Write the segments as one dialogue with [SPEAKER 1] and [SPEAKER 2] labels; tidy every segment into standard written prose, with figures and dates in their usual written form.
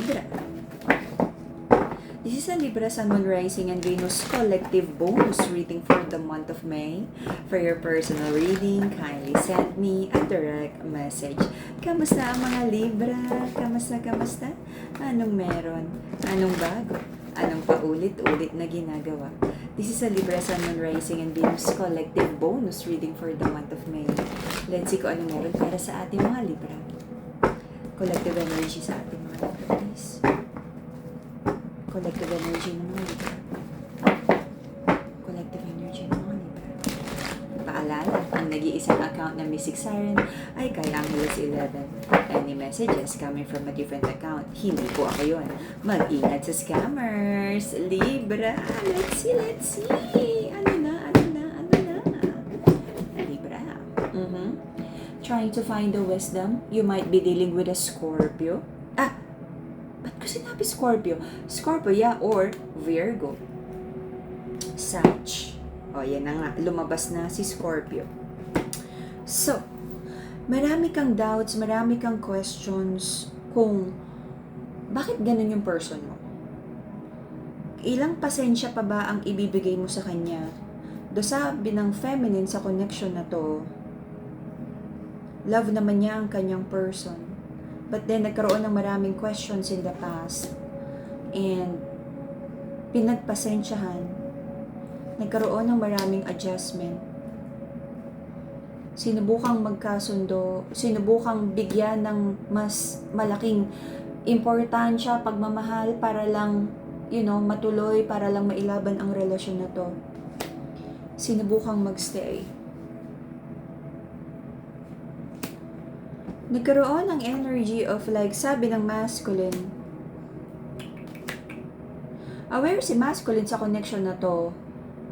[SPEAKER 1] Libra. This is a Libra Sun, Moon, Rising, and Venus collective bonus reading for the month of May. For your personal reading, kindly send me a direct message. Kamusta ang mga Libra? Kamusta? Anong meron? Anong bago? Anong paulit-ulit na ginagawa? This is a Libra Sun, Moon, Rising, and Venus collective bonus reading for the month of May. Let's see kung ano meron para sa ating mga Libra. Collective energy sa ating mga Libra, please. Collective energy ng mga Libra. Collective energy ng mga Libra. Paalala, ang nag-iisang account ng Mystic Siren ay kay Angeles 11. Any messages coming from a different account, hindi po ako yun. Mag-ingat sa scammers. Libra, let's see. Ano na? Libra. Trying to find the wisdom. You might be dealing with a Scorpio. Ba't ko sinabi Scorpio? Scorpio, yeah, or Virgo. Sag. O, yan na nga. Lumabas na si Scorpio. So, marami kang doubts, marami kang questions kung bakit ganun yung person mo. Ilang pasensya pa ba ang ibibigay mo sa kanya? Do sabi ng feminine sa connection na to, love naman niya ang kanyang person. But then, nagkaroon ng maraming questions in the past. And, pinagpasensyahan. Nagkaroon ng maraming adjustment. Sinubukang magkasundo. Sinubukang bigyan ng mas malaking importansya, pagmamahal para lang, matuloy, para lang mailaban ang relasyon na to. Sinubukang magstay. Nagkaroon ng energy of like, sabi ng masculine. Aware si masculine sa connection na to,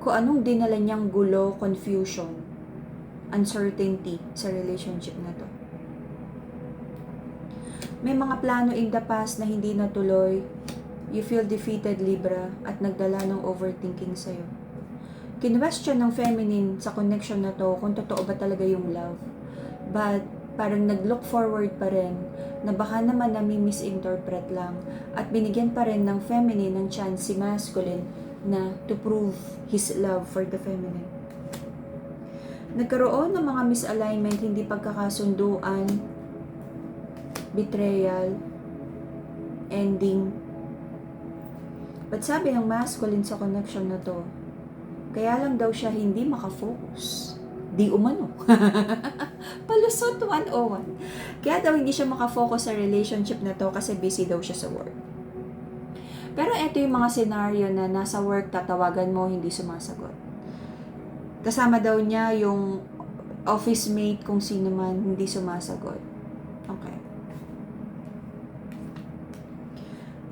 [SPEAKER 1] kung anong dinala niyang gulo, confusion, uncertainty sa relationship na to. May mga plano in the past na hindi natuloy. You feel defeated, Libra, at nagdala ng overthinking sa'yo. Kinwestiyon ng feminine sa connection na to kung totoo ba talaga yung love. But parang nag-look forward pa rin na baka naman nami-misinterpret lang at binigyan pa rin ng feminine ng chance si masculine na to prove his love for the feminine. Nagkaroon ng mga misalignment, hindi pagkakasunduan, betrayal, ending. But sabi ng masculine sa connection na to, kaya lang daw siya hindi makafocus. Di umano. Palusot 101. Kaya daw hindi siya makafocus sa relationship na to kasi busy daw siya sa work. Pero ito yung mga scenario na nasa work, tatawagan mo, hindi sumasagot. Kasama daw niya yung office mate, kung sino man, hindi sumasagot. Okay.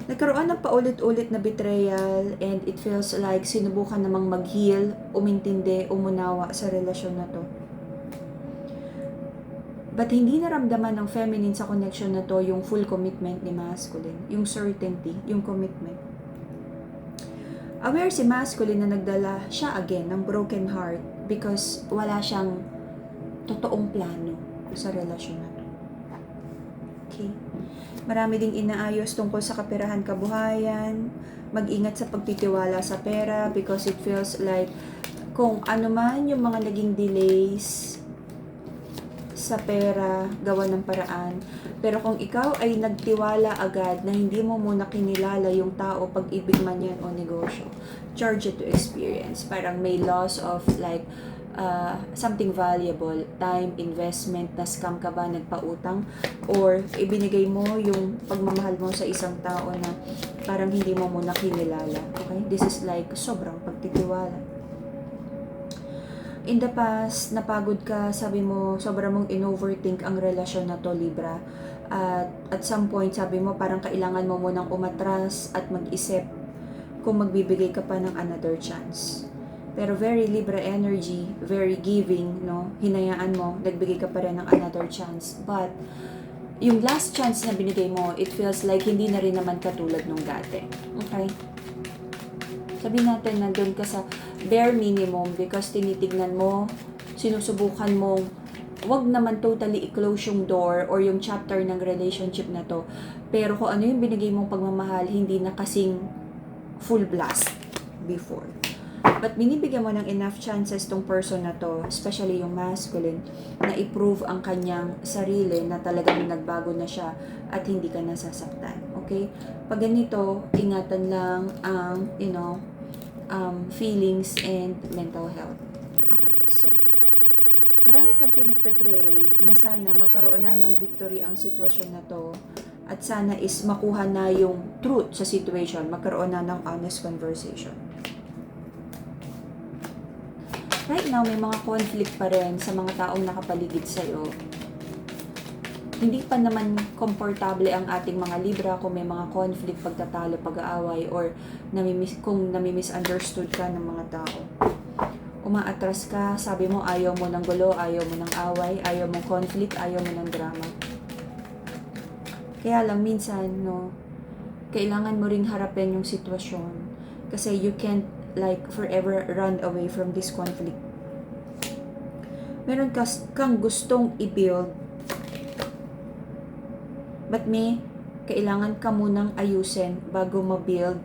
[SPEAKER 1] Nagkaroon ng paulit-ulit na betrayal and it feels like sinubukan namang mag-heal, umintindi, umunawa sa relasyon na to. But hindi naramdaman ng feminine sa connection na to yung full commitment ni masculine, yung certainty, yung commitment. Aware si masculine na nagdala siya again ng broken heart because wala siyang totoong plano sa relasyon na to. Okay? Marami ding inaayos tungkol sa kaperahan, kabuhayan. Mag-ingat sa pagtitiwala sa pera because it feels like kung ano man yung mga naging delays sa pera, gawa ng paraan. Pero kung ikaw ay nagtiwala agad na hindi mo muna kinilala yung tao, pag-ibig man yan o negosyo, charge it to experience. Parang may loss of like something valuable, time, investment, na scam ka ba, nagpautang, or ibinigay mo yung pagmamahal mo sa isang tao na parang hindi mo muna kinilala. Okay? This is like sobrang pagtitiwala. In the past, napagod ka, sabi mo, sobrang mong in-overthink ang relasyon na to, Libra. At some point, sabi mo, parang kailangan mo munang umatras at mag-isip kung magbibigay ka pa ng another chance. Pero very Libra energy, very giving, no? Hinayaan mo, nagbigay ka pa rin ng another chance. But, yung last chance na binigay mo, it feels like hindi na rin naman katulad nung dati. Okay? Sabihin natin, nandun ka sa bare minimum because tinitignan mo, sinusubukan mo, wag naman totally i-close yung door or yung chapter ng relationship na to. Pero kung ano yung binigay mong pagmamahal, hindi na kasing full blast before. But binibigyan mo ng enough chances tong person na to, especially yung masculine, na i-prove ang kanyang sarili na talagang nagbago na siya at hindi ka nasasaktan. Okay? Pag ganito, ingatan lang ang, feelings and mental health. Okay, so, marami kang pinagpe-pray na sana magkaroon na ng victory ang sitwasyon na to at sana is makuha na yung truth sa situation, magkaroon na ng honest conversation. Right now, may mga conflict pa rin sa mga taong nakapaligid sa'yo. Hindi pa naman komportable ang ating mga Libra kung may mga conflict, pagtatalo, pag-aaway, or kung nami-misunderstood ka ng mga tao. Umaatras ka, sabi mo ayaw mo ng gulo, ayaw mo ng away, ayaw mo conflict, ayaw mo ng drama. Kaya lang minsan, kailangan mo ring harapin yung sitwasyon. Kasi you can't forever run away from this conflict. Meron kang gustong i-build, but kailangan ka munang ayusin bago ma-build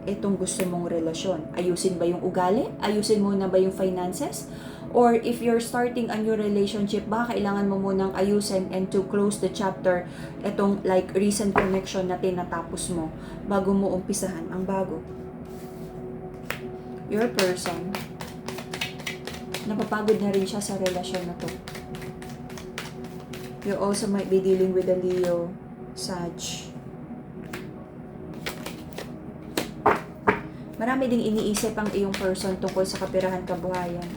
[SPEAKER 1] itong gusto mong relasyon. Ayusin ba yung ugali? Ayusin mo na ba yung finances? Or if you're starting a new relationship, baka kailangan mo munang ayusin and to close the chapter, itong recent connection na tinatapos mo bago mo umpisahan ang bago. Your person, napapagod na rin siya sa relasyon na to. You also might be dealing with a Leo, Sag. Marami ding iniisip ang iyong person tungkol sa kapirahan, kabuhayan.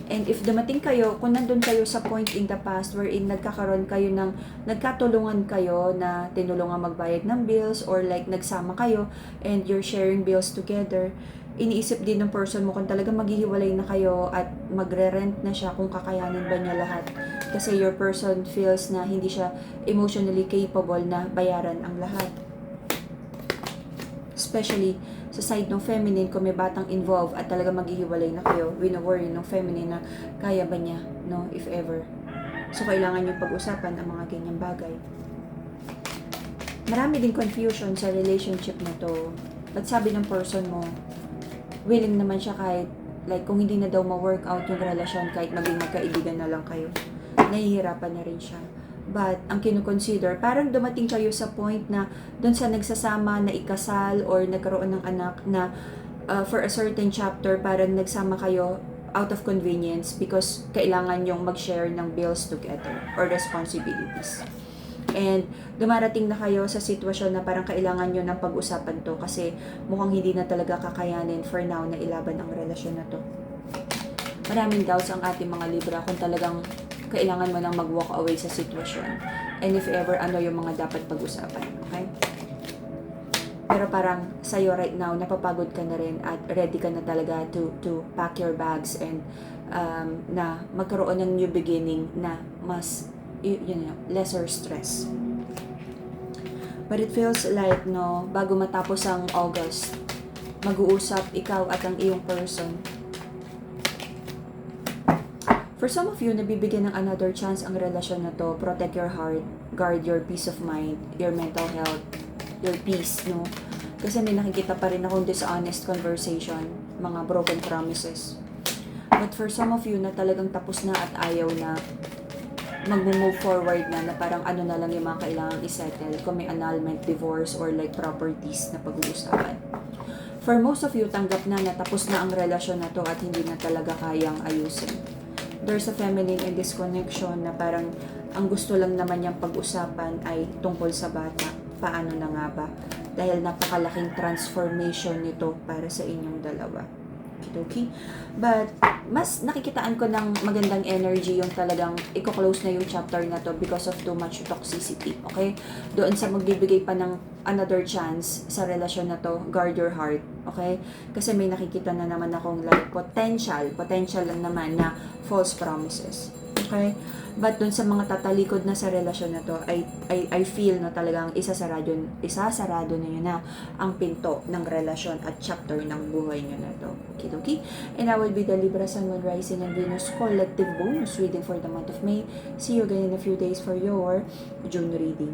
[SPEAKER 1] And if dumating kayo, kung nandun kayo sa point in the past wherein nagkatulungan kayo na tinulungan magbayad ng bills or nagsama kayo and you're sharing bills together, iniisip din ng person mo kung talaga maghihiwalay na kayo at magre-rent na siya, kung kakayanin ba niya lahat. Kasi your person feels na hindi siya emotionally capable na bayaran ang lahat. Especially sa side ng feminine, kung may batang involved at talaga maghihiwalay na kayo, wino-worry ng feminine na kaya ba niya, if ever. So, kailangan yung pag-usapan ang mga ganyang bagay. Marami din confusion sa relationship na to. But sabi ng person mo, willing naman siya kahit, kung hindi na daw ma-work out yung relasyon, kahit maging magkaibigan na lang kayo. Nahihirapan na rin siya. But, ang kinukonsider, parang dumating kayo sa point na doon sa nagsasama na ikasal or nagkaroon ng anak na for a certain chapter, parang nagsama kayo out of convenience because kailangan yung mag-share ng bills together or responsibilities. And dumarating na kayo sa sitwasyon na parang kailangan nyo ng pag-usapan to kasi mukhang hindi na talaga kakayanin for now na ilaban ang relasyon na to. Maraming doubts ang ating mga Libra kung talagang kailangan mo nang mag-walk away sa sitwasyon. And if ever, ano yung mga dapat pag-usapan. Okay? Pero parang sa'yo right now, napapagod ka na rin at ready ka na talaga to pack your bags and na magkaroon ng new beginning na mas, lesser stress. But it feels like, bago matapos ang August, mag-uusap ikaw at ang iyong person. For some of you, nabibigyan ng another chance ang relasyon na to. Protect your heart, guard your peace of mind, your mental health, your peace, Kasi may nakikita pa rin akong dishonest conversation, mga broken promises. But for some of you na talagang tapos na at ayaw na, mag-move forward na parang ano na lang yung mga kailangang isettle, kung may annulment, divorce, or properties na pag-uusapan. For most of you, tanggap na tapos na ang relasyon na to at hindi na talaga kayang ayusin. There's a feminine in this connection na parang ang gusto lang naman niyang pag-usapan ay tungkol sa bata. Paano na nga ba? Dahil napakalaking transformation nito para sa inyong dalawa. Okay? But, mas nakikitaan ko ng magandang energy yung talagang i-close na yung chapter na to because of too much toxicity. Okay? Doon sa magbibigay pa ng another chance sa relasyon na to, guard your heart. Okay? Kasi may nakikita na naman akong potential lang naman na false promises. Okay? But doon sa mga tatalikod na sa relasyon na to, I feel na talagang isasarado na yun na ang pinto ng relasyon at chapter ng buhay nyo na to. Okay? And I will be the Libra Sun, Moon, Rising, and Venus collective bonus reading for the month of May. See you again in a few days for your June reading.